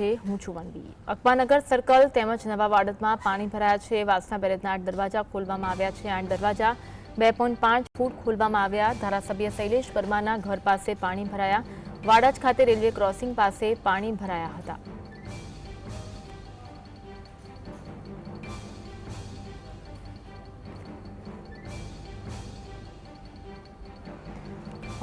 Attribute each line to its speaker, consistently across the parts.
Speaker 1: હું છું વનવી। અકબરનગર સર્કલ તેમજ નવા વાડદમાં પાણી ભરાયા છે। વાસના બેરેજના 8 દરવાજા ખોલવામાં આવ્યા છે। 8 દરવાજા 2.5 ફૂટ ખોલવામાં આવ્યા। ધારાસભ્ય શૈલેષ પરમારના ઘર પાસે પાણી ભરાયા। વાડજ ખાતે રેલવે ક્રોસિંગ પાસે પાણી ભરાયા હતા।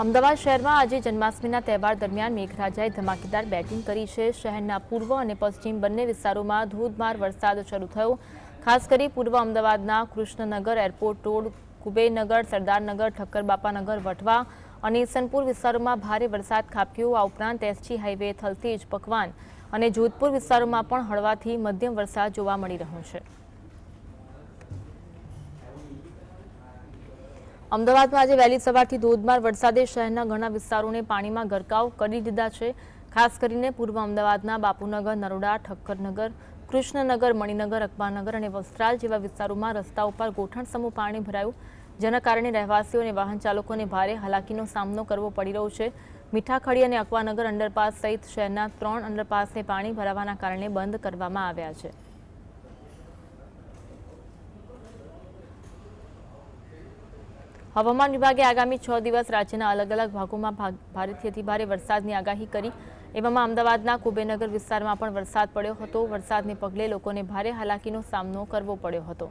Speaker 1: અમદાવાદ શહેરમાં આજે જન્માષ્ટમીના તહેવાર દરમિયાન મેઘરાજાએ ધમાકેદાર બેટિંગ કરી છે। શહેરના પૂર્વ અને પશ્ચિમ બંને વિસ્તારોમાં ધોધમાર વરસાદ શરૂ થયો। ખાસ કરી પૂર્વ અમદાવાદના કૃષ્ણનગર, એરપોર્ટ રોડ, કુબેરનગર, સરદારનગર, ઠક્કરબાપાનગર, વટવા અને ઈસનપુર વિસ્તારોમાં ભારે વરસાદ ખાબક્યો। આ ઉપરાંત એસજી હાઈવે, થલતેજ, પકવાન અને જોધપુર વિસ્તારોમાં પણ હળવાથી મધ્યમ વરસાદ જોવા મળી રહ્યો છે। અમદાવાદમાં આજે વહેલી સવારથી ધોધમાર વરસાદે શહેરના ઘણા વિસ્તારોને પાણીમાં ગરકાવ કરી દીધા છે। ખાસ કરીને પૂર્વ અમદાવાદના બાપુનગર, નરોડા, ઠક્કરનગર, કૃષ્ણનગર, મણિનગર, અકબરનગર અને વસ્ત્રાલ જેવા વિસ્તારોમાં રસ્તાઓ પર ગોઠણસમું પાણી ભરાયું, જેના કારણે રહેવાસીઓ અને વાહન ચાલકોને ભારે હાલાકીનો સામનો કરવો પડી રહ્યો છે। મીઠાખડી અને અકવાનગર અંડરપાસ સહિત શહેરના 3 અંડરપાસને પાણી ભરાવાના કારણે બંધ કરવામાં આવ્યા છે। હવામાન વિભાગે આગામી 6 દિવસ રાજ્યના અલગ અલગ ભાગોમાં ભારેથી અતિભારે વરસાદની આગાહી કરી। એવામાં અમદાવાદના કુબેરનગર વિસ્તારમાં પણ વરસાદ પડ્યો હતો। વરસાદને પગલે લોકોને ભારે હાલાકીનો સામનો કરવો પડ્યો હતો।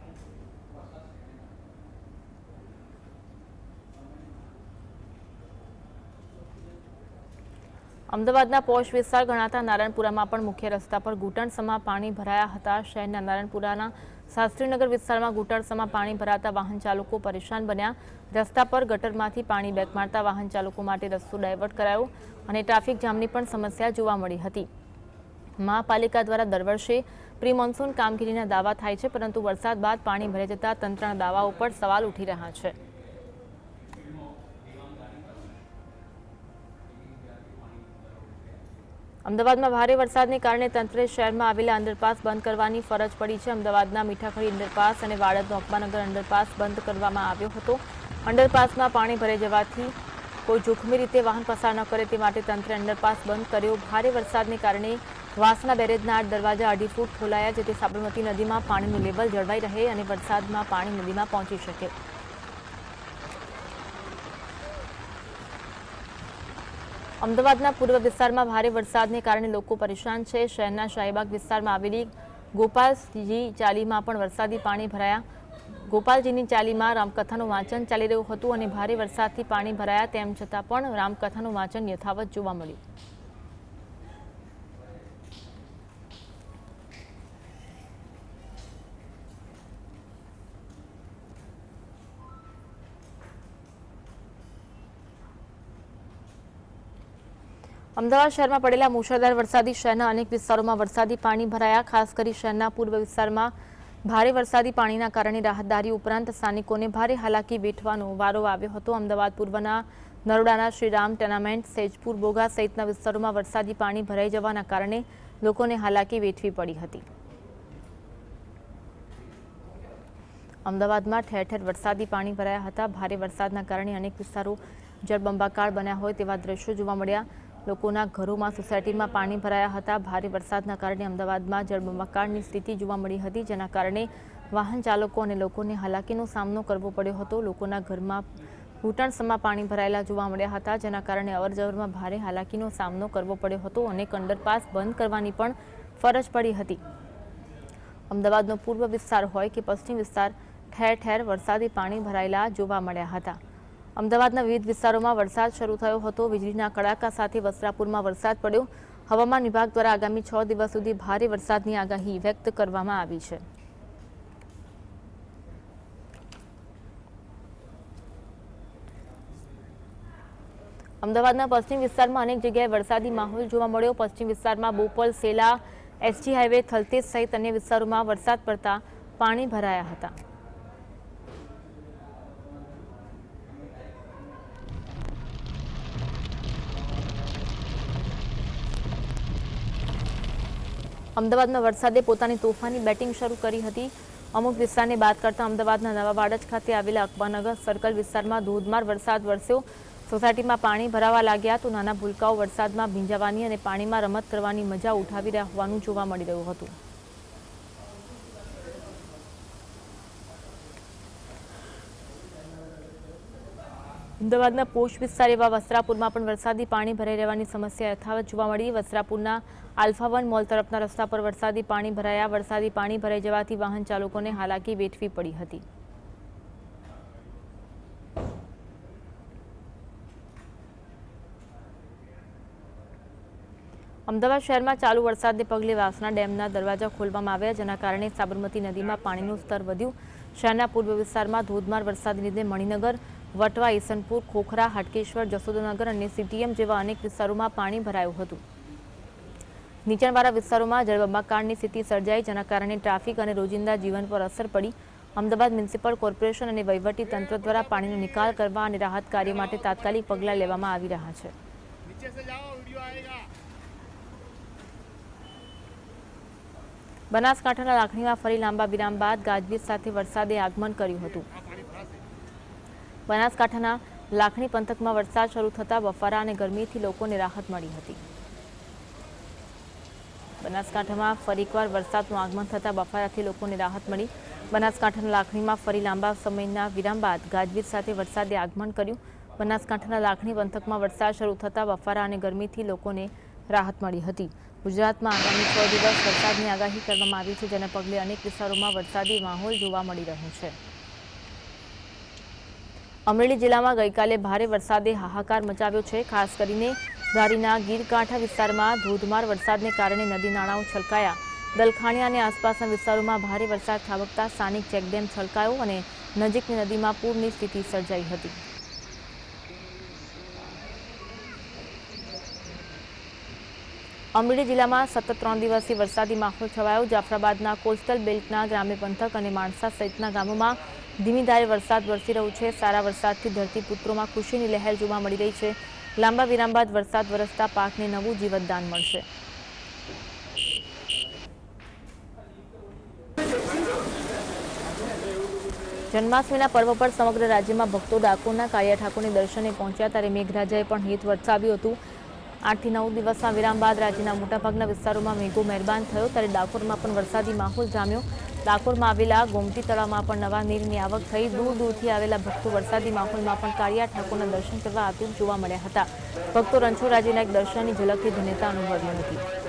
Speaker 1: અમદાવાદના પોશ વિસ્તાર ગણાતા નારાયણપુરામાં પણ મુખ્ય રસ્તા પર ઘૂંટણસમાં પાણી ભરાયા હતા। શહેરના નારાયણપુરાના શાસ્ત્રીનગર વિસ્તારમાં ઘૂંટણસમાં પાણી ભરાતા વાહન ચાલકો પરેશાન બન્યા। રસ્તા પર ગટરમાંથી પાણી બેક મારતા વાહન ચાલકો માટે રસ્તો ડાયવર્ટ કરાયો અને ટ્રાફિક જામની પણ સમસ્યા જોવા મળી હતી। મહાપાલિકા દ્વારા દર વર્ષે પ્રી મોન્સૂન કામગીરીના દાવા થાય છે, પરંતુ વરસાદ બાદ પાણી ભરાઈ જતા તંત્રના દાવાઓ પર સવાલ ઉઠી રહ્યા છે। અમદાવાદમાં ભારે વરસાદને કારણે તંત્રે શહેરમાં આવેલા અંડરપાસ બંધ કરવાની ફરજ પડી છે। અમદાવાદના મીઠાખડી અંડરપાસ અને વાડદનો અકબરનગર અંડરપાસ બંધ કરવામાં આવ્યો હતો। અંડરપાસમાં પાણી ભરાઈ જવાથી કોઈ જોખમી રીતે વાહન પસાર ન કરે તે માટે તંત્રે અંડરપાસ બંધ કર્યો। ભારે વરસાદને કારણે વાસના બેરેજના 8 દરવાજા 2.5 ફૂટ ખોલાયા, જેથી સાબરમતી નદીમાં પાણીનું લેવલ જળવાઈ રહે અને વરસાદમાં પાણી નદીમાં પહોંચી શકે। અમદાવાદના પૂર્વ વિસ્તારમાં ભારે વરસાદને કારણે લોકો પરેશાન છે। શહેરના શાહીબાગ વિસ્તારમાં આવેલી ગોપાલજી ચાલીમાં પણ વરસાદી પાણી ભરાયા। ગોપાલજીની ચાલીમાં રામકથાનું વાંચન ચાલી રહ્યું હતું અને ભારે વરસાદથી પાણી ભરાયા, તેમ છતાં પણ રામકથાનું વાંચન યથાવત જોવા મળ્યું। અમદાવાદ શહેરમાં પડેલા મુશળધાર વરસાદી શહેરના અનેક વિસ્તારોમાં વરસાદી પાણી ભરાયા। ખાસ કરી શહેરના પૂર્વ વિસ્તારમાં ભારે વરસાદી પાણીના કારણે રાહતદારી ઉપરાંત સ્થાનિકોને ભારે હાલાકી વેઠવાનો વારો આવ્યો હતો। અમદાવાદ પૂર્વના નરોડાના શ્રીરામ ટેનામેન્ટ, સૈજપુર, બોગા સહિતના વિસ્તારોમાં વરસાદી પાણી ભરાઈ જવાના કારણે લોકોને હાલાકી વેઠવી પડી હતી। અમદાવાદમાં ઠેર ઠેર વરસાદી પાણી ભરાયા હતા। ભારે વરસાદના કારણે અનેક વિસ્તારો જળબંબાકાર બન્યા હોય તેવા દ્રશ્યો જોવા મળ્યા। લોકોના ઘરોમાં, સોસાયટીમાં પાણી ભરાયા હતા। ભારે વરસાદના કારણે અમદાવાદમાં જળબંબાકારની સ્થિતિ જોવા મળી હતી, જેના કારણે વાહન ચાલકો અને લોકોને હાલાકીનો સામનો કરવો પડ્યો હતો। લોકોના ઘરમાં ઘૂંટણસમાં પાણી ભરાયેલા જોવા મળ્યા હતા, જેના કારણે અવરજવરમાં ભારે હાલાકીનો સામનો કરવો પડ્યો હતો। અનેક અંડરપાસ બંધ કરવાની પણ ફરજ પડી હતી। અમદાવાદનો પૂર્વ વિસ્તાર હોય કે પશ્ચિમ વિસ્તાર, ઠેર ઠેર વરસાદી પાણી ભરાયેલા જોવા મળ્યા હતા। અમદાવાદના વિવિધ વિસ્તારોમાં વરસાદ શરૂ થયો હતો। વીજળીના કડાકા સાથે વસ્ત્રાપુરમાં વરસાદ પડ્યો। હવામાન વિભાગ દ્વારા આગામી 6 દિવસ સુધી ભારે વરસાદની આગાહી વ્યક્ત કરવામાં આવી છે। અમદાવાદના પશ્ચિમ વિસ્તારમાં અનેક જગ્યાએ વરસાદી માહોલ જોવા મળ્યો। પશ્ચિમ વિસ્તારમાં બોપલ, સેલા, એસજી હાઈવે, થલતેજ સહિત અન્ય વિસ્તારોમાં વરસાદ પડતા પાણી ભરાયા હતા। અમદાવાદમાં વરસાદે પોતાની તોફાની બેટિંગ શરૂ કરી હતી। અમુક વિસ્તારને બાદ કરતા અમદાવાદના નવા વાડજ ખાતે આવેલા અકબરનગર સર્કલ વિસ્તારમાં ધોધમાર વરસાદ વરસ્યો। સોસાયટીમાં પાણી ભરાવા લાગ્યા તો નાના ભૂલકાઓ વરસાદમાં ભીંજાવાની અને પાણીમાં રમત કરવાની મજા ઉઠાવી રહ્યા હોવાનું જોવા મળી રહ્યું હતું। અમદાવાદના પોશ વિસ્તાર એવા વસ્ત્રાપુરમાં પણ વરસાદી પાણી ભરાઈ રહેવાની સમસ્યા યથાવત જોવા મળી। વસ્ત્રાપુરના આલ્ફા 1 મોલ તરફના રસ્તા પર વરસાદી પાણી ભરાયા। વરસાદી પાણી ભરાઈ જવાથી વાહન ચાલકોને હાલાકી વેઠવી પડી હતી। અમદાવાદ શહેરમાં ચાલુ વરસાદને પગલે વાસણા ડેમના દરવાજા ખોલવામાં આવ્યા, જેના કારણે સાબરમતી નદીમાં પાણીનું સ્તર વધ્યું। શહેરના પૂર્વ વિસ્તારમાં ધોધમાર વરસાદને લીધે મણિનગર, વટવા, ઈસનપુર, ખોખરા, હાટકેશ્વર, જસોદાનગર અને સીટીએમ જેવા અનેક વિસ્તારોમાં પાણી ભરાયું હતું। નીચાણવાળા વિસ્તારોમાં જળબંબાકારની સ્થિતિ સર્જાઈ, જેના કારણે ટ્રાફિક અને રોજિંદા જીવન પર અસર પડી। અમદાવાદ મ્યુનિસિપલ કોર્પોરેશન અને વહીવટી તંત્ર દ્વારા પાણીનો નિકાલ કરવા અને રાહત કાર્ય માટે તાત્કાલિક પગલાં લેવામાં આવી રહ્યા છે। બનાસકાંઠાના લાખણીમાં ફરી લાંબા વિરામ બાદ ગાજવીજ સાથે વરસાદે આગમન કર્યું હતું। બનાસકાંઠાના લાખણી પંથકમાં વરસાદ શરૂ થતાં બફારા અને ગરમીથી લોકોને રાહત મળી હતી। બનાસકાંઠામાં ફરી એકવાર વરસાદનું આગમન થતાં બફારાથી લોકોને રાહત મળી। બનાસકાંઠાના લાખણીમાં ફરી લાંબા સમયના વિરામ બાદ ગાજવીજ સાથે વરસાદે આગમન કર્યું। બનાસકાંઠાના લાખણી પંથકમાં વરસાદ શરૂ થતાં બફારા અને ગરમીથી લોકોને રાહત મળી હતી। ગુજરાતમાં આગામી 6 દિવસ વરસાદની આગાહી કરવામાં આવી છે, જેના પગલે અનેક વિસ્તારોમાં વરસાદી માહોલ જોવા મળી રહ્યો છે। અમરેલી જિલ્લામાં ગઈકાલે ભારે વરસાદે હાહાકાર મચાવ્યો છે। ખાસ કરીને ધારીના ગીરકાંઠા વિસ્તારમાં ધોધમાર વરસાદને કારણે નદી નાળાઓ છલકાયા। દલખાણીયા અને આસપાસના વિસ્તારોમાં ભારે વરસાદ ખાબકતા સ્થાનિક ચેકડેમ છલકાયો અને નજીકની નદીમાં પૂરની સ્થિતિ સર્જાઈ હતી। અમરેલી જિલ્લામાં સતત 3 દિવસથી વરસાદી માહોલ છવાયો। જાફરાબાદના કોસ્ટલ બેલ્ટના ગ્રામ્ય પંથક અને માણસા સહિતના ગામોમાં ધીમી ધારે વરસાદ વરસી રહ્યો છે। સારા વરસાદથી ધરતીપુત્રોમાં ખુશીની લહેર જોવા મળી રહી છે। લાંબા વિરામ બાદ વરસાદ વરસતા પાકને નવું જીવતદાન મળશે। જન્માષ્ટમીના પર્વ પર સમગ્ર રાજ્યમાં ભક્તો ડાકોરના કાળિયા ઠાકોરને દર્શને પહોંચ્યા, ત્યારે મેઘરાજાએ પણ હિત વરસાવ્યું હતું। 8 થી 9 દિવસના વિરામ બાદ રાજ્યના મોટાભાગના વિસ્તારોમાં મેઘો મહેરબાન થયો, ત્યારે ડાકોરમાં પણ વરસાદી માહોલ જામ્યો। ડાકોરમાં આવેલા ગોમતી તળાવમાં પણ નવા નીરની આવક થઈ। દૂર દૂરથી આવેલા ભક્તો વરસાદી માહોલમાં પણ કાળિયા ઠાકોરના દર્શન કરવા આતુર જોવા મળ્યા હતા। ભક્તો રણછોડરાયજીના એક દર્શનની ઝલકથી ધન્યતા અનુભવી હતી।